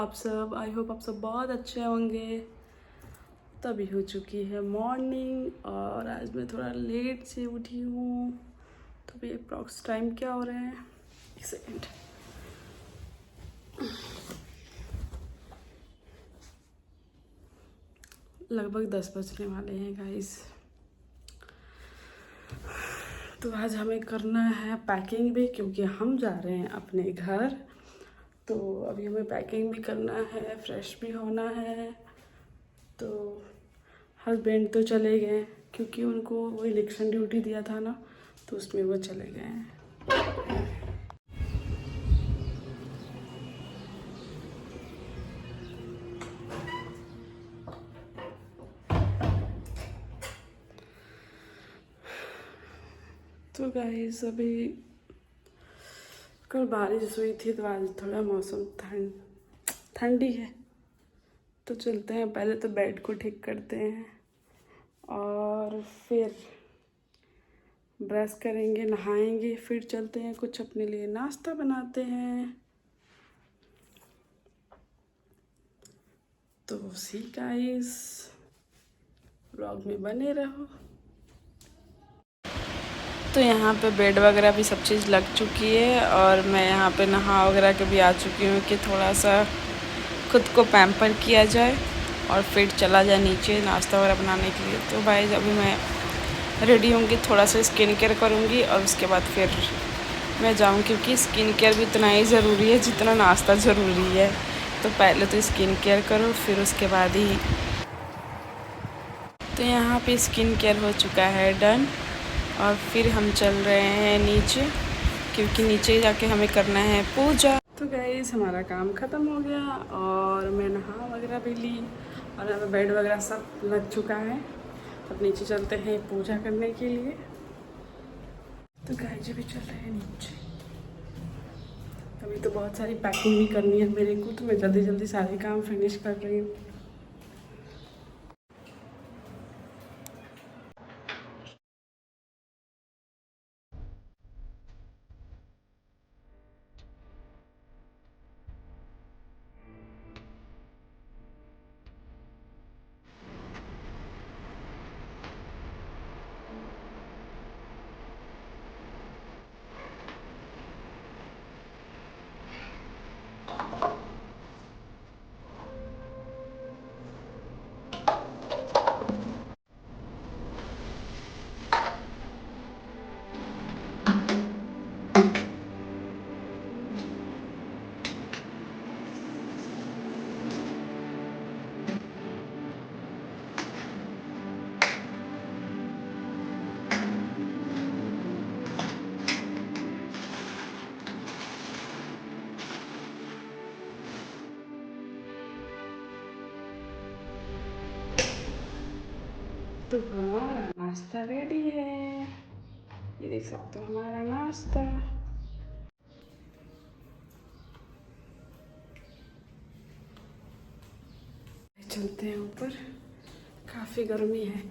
आप सब? I hope आप सब बहुत अच्छे होंगे। तभी हो चुकी है मॉर्निंग और आज मैं थोड़ा लेट से उठी हूँ। तो अभी अप्रॉक्स टाइम क्या हो रहे हैं, एक सेकेंड। लगभग 10 बजने वाले हैं गाइस। तो आज हमें करना है पैकिंग भी, क्योंकि हम जा रहे हैं अपने घर। तो अभी हमें पैकिंग भी करना है, फ्रेश भी होना है। तो हस्बैंड तो चले गए क्योंकि उनको वो इलेक्शन ड्यूटी दिया था ना, तो उसमें वो चले गए हैं। तो गाइस अभी कल बारिश हुई थी तो आज थोड़ा मौसम ठंडी है। तो चलते हैं, पहले तो बेड को ठीक करते हैं और फिर ब्रश करेंगे, नहाएंगे, फिर चलते हैं कुछ अपने लिए नाश्ता बनाते हैं। तो सी गाइस, व्लॉग में बने रहो। तो यहाँ पे बेड वगैरह भी सब चीज़ लग चुकी है और मैं यहाँ पे नहा वगैरह के भी आ चुकी हूँ कि थोड़ा सा खुद को पैम्पर किया जाए और फिर चला जाए नीचे नाश्ता वगैरह बनाने के लिए। तो भाई अभी मैं रेडी होंगी, थोड़ा सा स्किन केयर करूँगी और उसके बाद फिर मैं जाऊँ, क्योंकि स्किन केयर भी उतना ही ज़रूरी है जितना नाश्ता ज़रूरी है। तो पहले तो स्किन केयर करो, फिर उसके बाद ही। तो यहाँ पे स्किन केयर हो चुका है डन और फिर हम चल रहे हैं नीचे, क्योंकि नीचे जाके हमें करना है पूजा। तो गाइस हमारा काम ख़त्म हो गया और मैं नहा वगैरह भी ली और यहाँ पे बेड वगैरह सब लग चुका है। अब नीचे चलते हैं पूजा करने के लिए। तो गाइस भी चल रहे हैं नीचे। अभी तो बहुत सारी पैकिंग भी करनी है मेरे को, तो मैं जल्दी जल्दी सारे काम फिनिश कर रही हूँ। तो हमारा नाश्ता रेडी है, ये देख सकते हो हमारा नाश्ता। चलते हैं ऊपर, काफ़ी गर्मी है।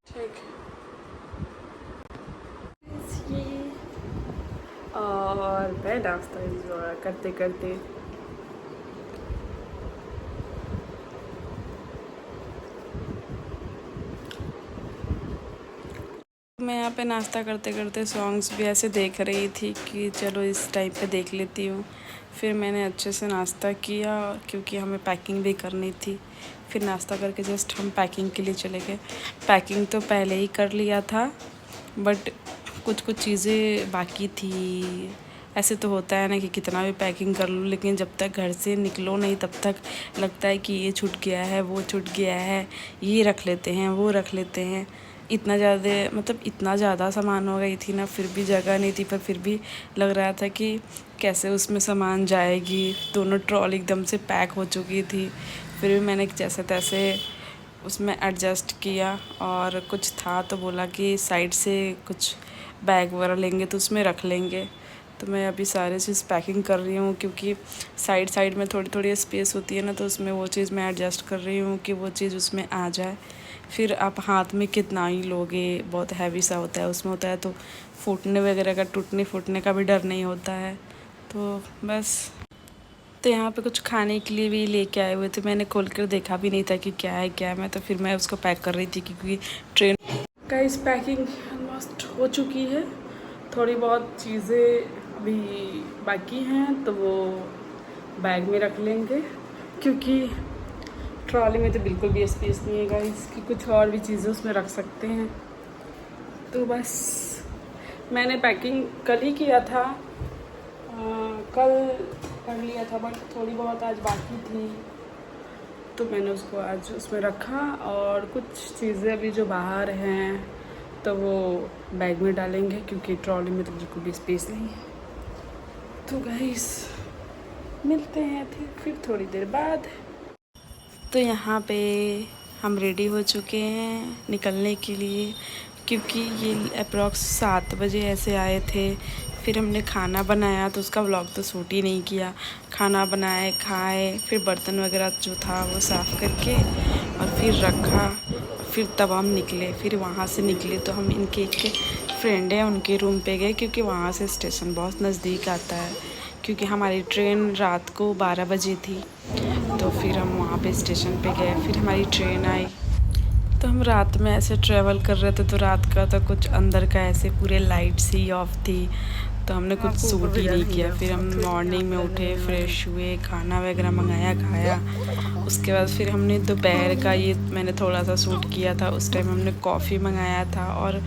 ठीक ये और मैं नाश्ता एंजॉय करते करते मैं यहाँ पे नाश्ता करते करते सॉन्ग्स भी ऐसे देख रही थी कि चलो इस टाइम पे देख लेती हूँ। फिर मैंने अच्छे से नाश्ता किया क्योंकि हमें पैकिंग भी करनी थी। फिर नाश्ता करके जस्ट हम पैकिंग के लिए चले गए। पैकिंग तो पहले ही कर लिया था, बट कुछ कुछ चीज़ें बाकी थी। ऐसे तो होता है ना कि कितना भी पैकिंग कर लो, लेकिन जब तक घर से निकलो नहीं तब तक लगता है कि ये छूट गया है, वो छूट गया है, ये रख लेते हैं, वो रख लेते हैं। इतना ज़्यादा सामान हो गई थी ना, फिर भी जगह नहीं थी, पर फिर भी लग रहा था कि कैसे उसमें सामान जाएगी। दोनों ट्रॉली एकदम से पैक हो चुकी थी। फिर भी मैंने जैसे तैसे उसमें एडजस्ट किया और कुछ था तो बोला कि साइड से कुछ बैग वगैरह लेंगे तो उसमें रख लेंगे। तो मैं अभी सारे चीज़ पैकिंग कर रही हूँ, क्योंकि साइड साइड में थोड़ी थोड़ी स्पेस होती है ना, तो उसमें वो चीज़ मैं एडजस्ट कर रही हूँ कि वो चीज़ उसमें आ जाए। फिर आप हाथ में कितना ही लोगे, बहुत हैवी सा होता है, उसमें होता है तो फूटने वगैरह का, टूटने फूटने का भी डर नहीं होता है। तो बस। तो यहाँ पे कुछ खाने के लिए भी लेके आए हुए थे, मैंने खोल कर देखा भी नहीं था कि क्या है मैं, तो फिर मैं उसको पैक कर रही थी क्योंकि ट्रेन का इस पैकिंग ऑलमोस्ट हो चुकी है। थोड़ी बहुत चीज़ें अभी बाकी हैं तो वो बैग में रख लेंगे, क्योंकि ट्रॉली में तो बिल्कुल भी स्पेस नहीं है गाइस कि कुछ और भी चीज़ें उसमें रख सकते हैं। तो बस मैंने पैकिंग कल ही किया था, कल कर लिया था, बट थोड़ी बहुत आज बाकी थी तो मैंने उसको आज उसमें रखा। और कुछ चीज़ें अभी जो बाहर हैं तो वो बैग में डालेंगे, क्योंकि ट्रॉली में तो बिल्कुल भी स्पेस नहीं है। तो गाइस मिलते हैं फिर थोड़ी देर बाद। तो यहाँ पे हम रेडी हो चुके हैं निकलने के लिए, क्योंकि ये अप्रॉक्स 7 बजे ऐसे आए थे। फिर हमने खाना बनाया तो उसका व्लॉग तो शूट ही नहीं किया। खाना बनाए, खाए, फिर बर्तन वगैरह जो था वो साफ़ करके और फिर रखा, फिर तब हम निकले। फिर वहाँ से निकले तो हम इनके एक फ्रेंड हैं उनके रूम पे गए, क्योंकि वहाँ से स्टेशन बहुत नज़दीक आता है, क्योंकि हमारी ट्रेन रात को 12 बजे थी। तो फिर हम वहाँ पे स्टेशन पे गए, फिर हमारी ट्रेन आई। तो हम रात में ऐसे ट्रैवल कर रहे थे, तो रात का तो कुछ अंदर का ऐसे पूरे लाइट्स ही ऑफ थी, तो हमने कुछ सूट ही नहीं किया। फिर हम मॉर्निंग में उठे, फ्रेश हुए, खाना वगैरह मंगाया, खाया। उसके बाद फिर हमने दोपहर का ये मैंने थोड़ा सा शूट किया था। उस टाइम हमने कॉफ़ी मंगाया था और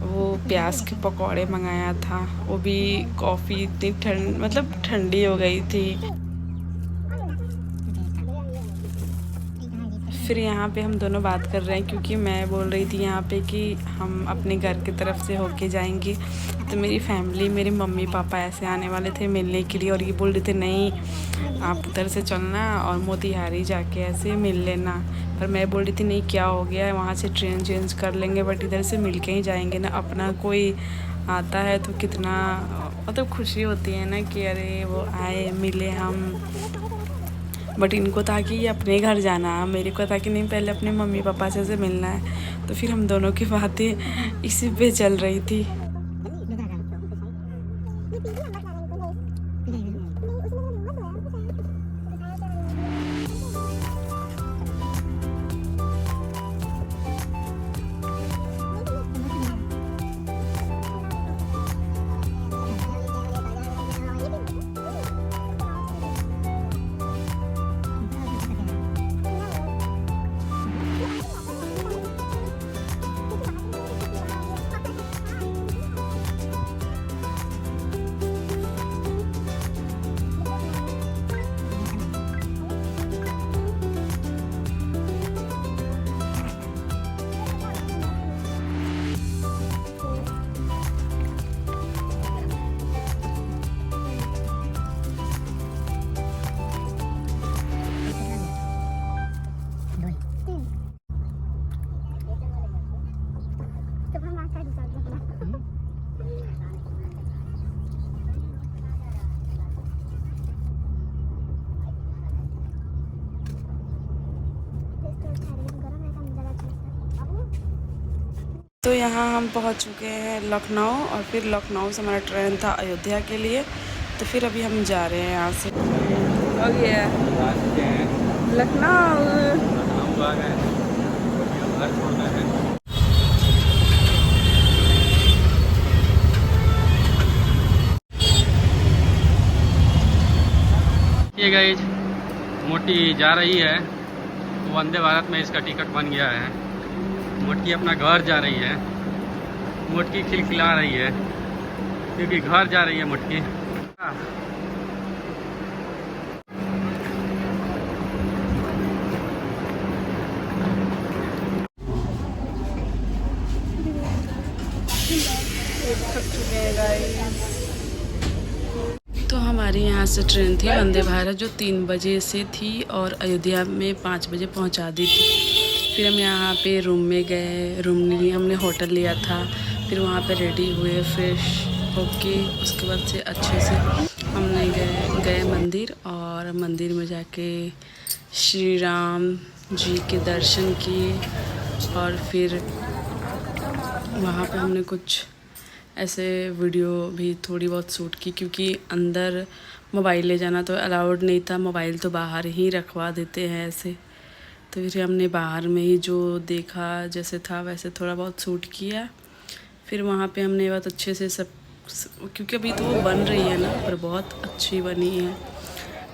वो प्याज के पकौड़े मंगाया था। वो भी कॉफ़ी इतनी ठंडी हो गई थी। फिर यहाँ पे हम दोनों बात कर रहे हैं, क्योंकि मैं बोल रही थी यहाँ पे कि हम अपने घर की तरफ से होके जाएंगे। तो मेरी फैमिली, मेरे मम्मी पापा ऐसे आने वाले थे मिलने के लिए, और ये बोल रहे थे नहीं आप उधर से चलना और मोतिहारी जाके ऐसे मिल लेना। पर मैं बोल रही थी नहीं, क्या हो गया है, वहाँ से ट्रेन चेंज कर लेंगे, बट इधर से मिल के ही जाएंगे ना। अपना कोई आता है तो कितना मतलब खुशी होती है ना कि अरे वो आए, मिले हम। बट इनको था कि ये अपने घर जाना है, मेरे को था कि नहीं पहले अपने मम्मी पापा से मिलना है। तो फिर हम दोनों की बातें इसी पे चल रही थी। तो यहाँ हम पहुँच चुके हैं लखनऊ, और फिर लखनऊ से हमारा ट्रेन था अयोध्या के लिए। तो फिर अभी हम जा रहे हैं यहाँ से। हो गया लखनऊ। ये गाइज मोटी जा रही है, वंदे भारत में इसका टिकट बन गया है। मोटकी अपना घर जा रही है, मोटकी खिलखिला रही है क्योंकि घर जा रही है मोटकी। तो हमारी यहाँ से ट्रेन थी वंदे भारत, जो 3 बजे से थी और अयोध्या में 5 बजे पहुँचा दी थी। फिर हम यहाँ पे रूम में गए, रूम लिए, हमने होटल लिया था। फिर वहाँ पे रेडी हुए, फ्रेश होके उसके बाद से अच्छे से हमने गए मंदिर, और मंदिर में जाके श्री राम जी के दर्शन किए। और फिर वहाँ पे हमने कुछ ऐसे वीडियो भी थोड़ी बहुत शूट की, क्योंकि अंदर मोबाइल ले जाना तो अलाउड नहीं था, मोबाइल तो बाहर ही रखवा देते हैं ऐसे। तो फिर हमने बाहर में ही जो देखा जैसे था वैसे थोड़ा बहुत शूट किया। फिर वहाँ पे हमने बहुत अच्छे से सब, क्योंकि अभी तो वो बन रही है ना, पर बहुत अच्छी बनी है,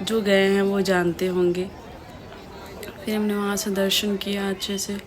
जो गए हैं वो जानते होंगे। फिर हमने वहाँ से दर्शन किया अच्छे से।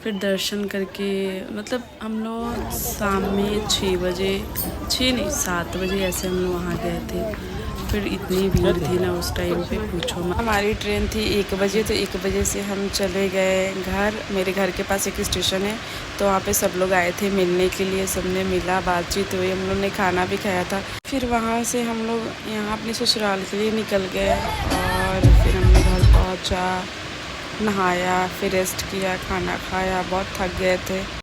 फिर दर्शन करके मतलब हम लोग शाम में 6 बजे, 6 नहीं 7 बजे ऐसे हम लोग वहाँ गए थे। फिर इतनी भीड़ थी ना उस टाइम पे, पूछो मत। हमारी ट्रेन थी 1 बजे, तो 1 बजे से हम चले गए घर। मेरे घर के पास एक स्टेशन है, तो वहाँ पे सब लोग आए थे मिलने के लिए, सबने मिला, बातचीत हुई, हम लोग ने खाना भी खाया था। फिर वहाँ से हम लोग यहाँ अपने ससुराल के लिए निकल गए और फिर हमने घर पहुँचा, नहाया, फिर रेस्ट किया, खाना खाया, बहुत थक गए थे।